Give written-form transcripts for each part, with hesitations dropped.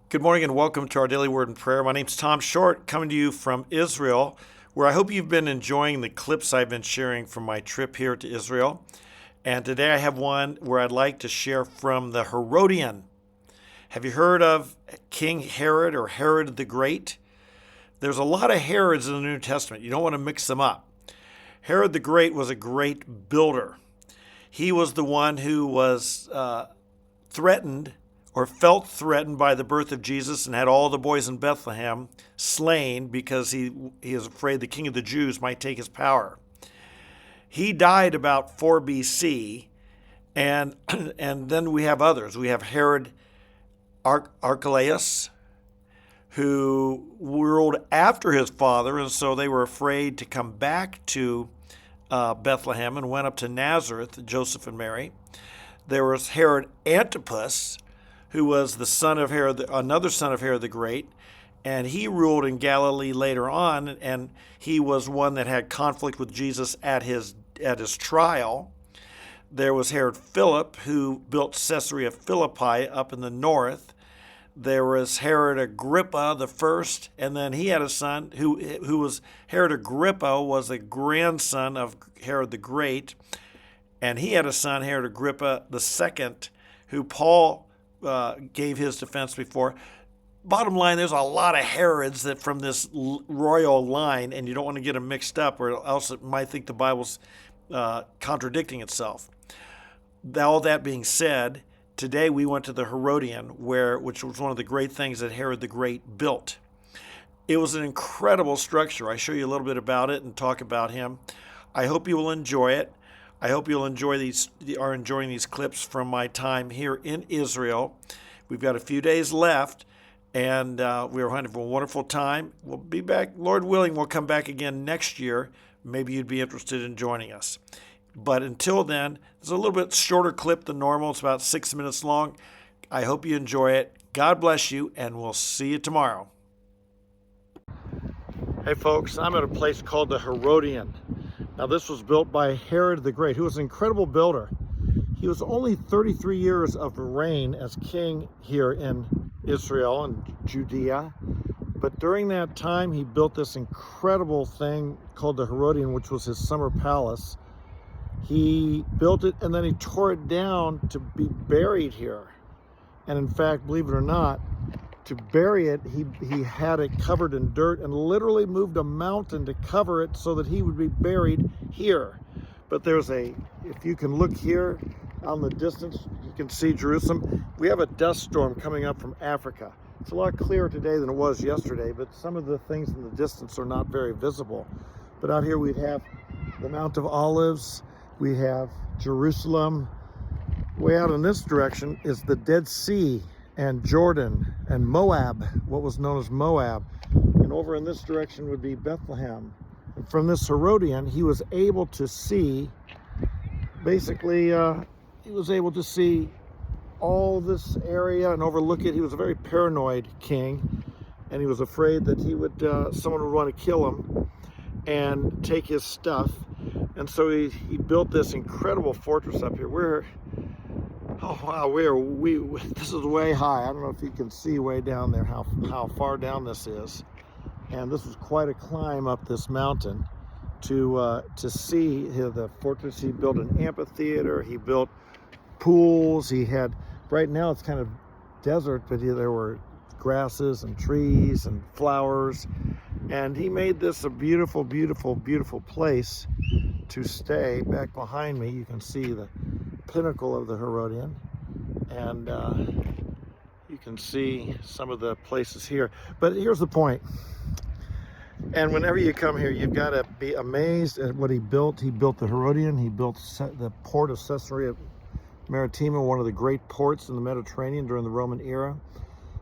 Good morning and welcome to our daily word and prayer. My name's Tom Short, coming to you from Israel, where I hope you've been enjoying the clips I've been sharing from my trip here to Israel. And today I have one where I'd like to share from the Herodian. Have you heard of King Herod or Herod the Great? There's a lot of Herods in the New Testament. You don't want to mix them up. Herod the Great was a great builder. He was the one who was threatened or felt threatened by the birth of Jesus and had all the boys in Bethlehem slain because he is afraid the king of the Jews might take his power. He died about 4 BC, and then we have others. We have Herod Archelaus, who ruled after his father, and so they were afraid to come back to Bethlehem and went up to Nazareth, Joseph and Mary. There was Herod Antipas, who was the son of Herod, another son of Herod the Great, and he ruled in Galilee later on, and he was one that had conflict with Jesus at his trial. There was Herod Philip, who built Caesarea Philippi up in the north. There was Herod Agrippa the first, and then he had a son who was Herod Agrippa was the grandson of Herod the Great, and he had a son, Herod Agrippa the second, who Paul gave his defense before. Bottom line, there's a lot of Herods that from this royal line, and you don't want to get them mixed up, or else it might think the Bible's contradicting itself. All that being said, today we went to the Herodian, which was one of the great things that Herod the Great built. It was an incredible structure. I show you a little bit about it and talk about him. I hope you will enjoy it. I hope you'll enjoying these clips from my time here in Israel. We've got a few days left, and we're having a wonderful time. We'll be back, Lord willing, we'll come back again next year. Maybe you'd be interested in joining us. But until then, it's a little bit shorter clip than normal. It's about 6 minutes long. I hope you enjoy it. God bless you, and we'll see you tomorrow. Hey folks, I'm at a place called the Herodian. Now this was built by Herod the Great, who was an incredible builder. He was only 33 years of reign as king here in Israel and Judea. But during that time, he built this incredible thing called the Herodian, which was his summer palace. He built it and then he tore it down to be buried here. And in fact, believe it or not, to bury it, he had it covered in dirt and literally moved a mountain to cover it so that he would be buried here. But if you can look here on the distance, you can see Jerusalem. We have a dust storm coming up from Africa. It's a lot clearer today than it was yesterday, but some of the things in the distance are not very visible. But out here we have the Mount of Olives, we have Jerusalem. Way out in this direction is the Dead Sea and Jordan and Moab, what was known as Moab. And over in this direction would be Bethlehem. And from this Herodian, he was able to see, basically, he was able to see all this area and overlook it. He was a very paranoid king, and he was afraid that someone would want to kill him and take his stuff. And so he built this incredible fortress up here. Oh wow, this is way high. I don't know if you can see way down there how far down this is. And this was quite a climb up this mountain to see the fortress. He built an amphitheater, he built pools, right now it's kind of desert, but there were grasses and trees and flowers. And he made this a beautiful, beautiful, beautiful place to stay. Back behind me, you can see the pinnacle of the Herodian, and you can see some of the places here. But here's the point, and whenever you come here, you've got to be amazed at what he built. He built the Herodian, he built the port of Caesarea Maritima, one of the great ports in the Mediterranean during the Roman era.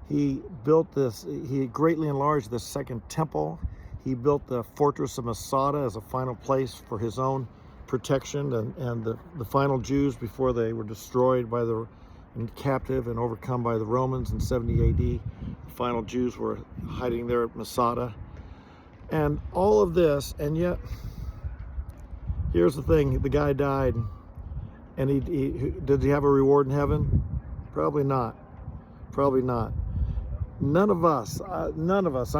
He built this, he greatly enlarged the second temple. He built the fortress of Masada as a final place for his own protection and the final Jews before they were destroyed and captive and overcome by the Romans in 70 AD. The final Jews were hiding there at Masada. And all of this, and yet, here's the thing, the guy died, and did he have a reward in heaven? Probably not. Probably not. none of us, I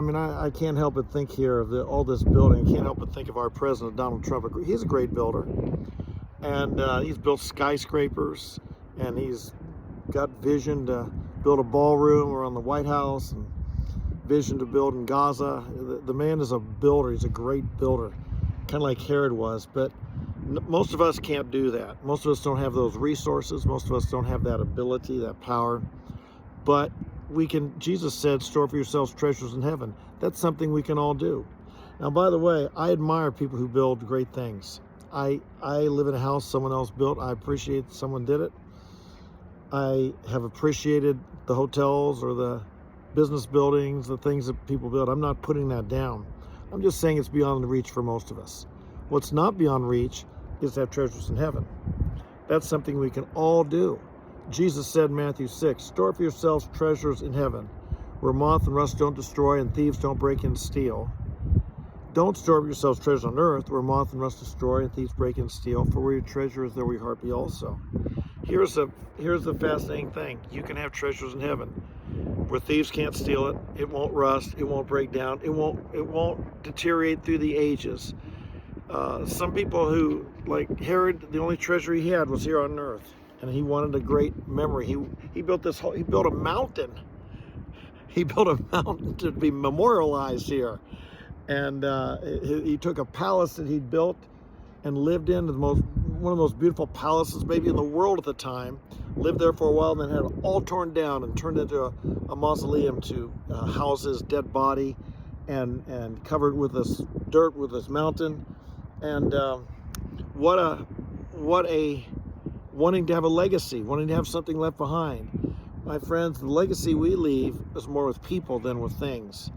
mean, I can't help but think here of all this building. I can't help but think of our president, Donald Trump. He's a great builder. And he's built skyscrapers, and he's got vision to build a ballroom around the White House, and vision to build in Gaza. The man is a builder. He's a great builder, kind of like Herod was. But most of us can't do that. Most of us don't have those resources. Most of us don't have that ability, that power. But we can, Jesus said, store for yourselves treasures in heaven. That's something we can all do. Now, by the way, I admire people who build great things. I live in a house someone else built. I appreciate someone did it. I have appreciated the hotels or the business buildings, the things that people build. I'm not putting that down. I'm just saying it's beyond the reach for most of us. What's not beyond reach is to have treasures in heaven. That's something we can all do. Jesus said in Matthew 6, store for yourselves treasures in heaven, where moth and rust don't destroy and thieves don't break in and steal. Don't store up yourselves treasures on earth, where moth and rust destroy and thieves break in and steal. For where your treasure is, there will your heart be also. Here's the fascinating thing. You can have treasures in heaven, where thieves can't steal it. It won't rust. It won't break down. It won't deteriorate through the ages. Some people who, like Herod, the only treasure he had was here on earth, and he wanted a great memory. He built a mountain. He built a mountain to be memorialized here. And he took a palace that he'd built and lived in, one of the most beautiful palaces maybe in the world at the time, lived there for a while, and then had it all torn down and turned into a mausoleum to house his dead body, and covered with this dirt, with this mountain. And what a wanting to have a legacy, wanting to have something left behind. My friends, the legacy we leave is more with people than with things.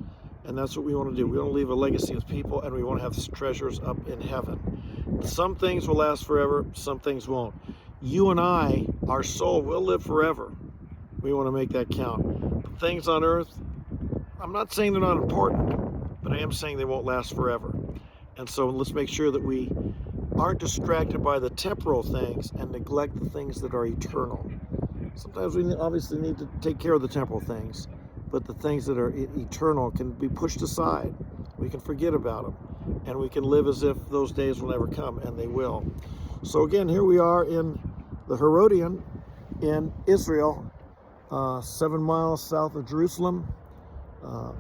And that's what we want to do. We want to leave a legacy with people, and we want to have treasures up in heaven. Some things will last forever, some things won't. You and I, our soul, will live forever. We want to make that count. The things on earth, I'm not saying they're not important, but I am saying they won't last forever. And so let's make sure that we aren't distracted by the temporal things and neglect the things that are eternal. Sometimes we obviously need to take care of the temporal things, but the things that are eternal can be pushed aside. We can forget about them, and we can live as if those days will never come, and they will. So again, here we are in the Herodian in Israel, 7 miles south of Jerusalem, a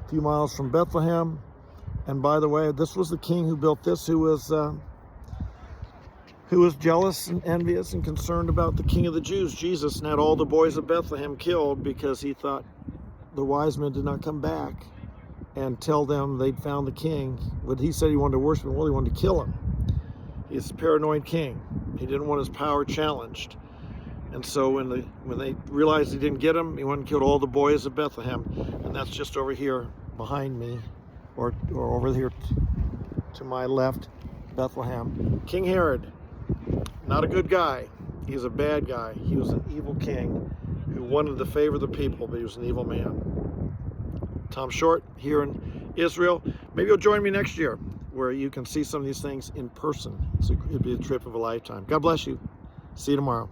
few miles from Bethlehem. And by the way, this was the king who built this, who was jealous and envious and concerned about the king of the Jews, Jesus, and had all the boys of Bethlehem killed because he thought the wise men did not come back and tell them they'd found the king. But he said he wanted to worship him. Well, he wanted to kill him. He's a paranoid king. He didn't want his power challenged. And so when they realized he didn't get him, he went and killed all the boys of Bethlehem. And that's just over here behind me, or over here to my left, Bethlehem. King Herod, not a good guy. He's a bad guy. He was an evil king who wanted to favor the people, but he was an evil man. Tom Short here in Israel. Maybe you'll join me next year where you can see some of these things in person. It'd be a trip of a lifetime. God bless you. See you tomorrow.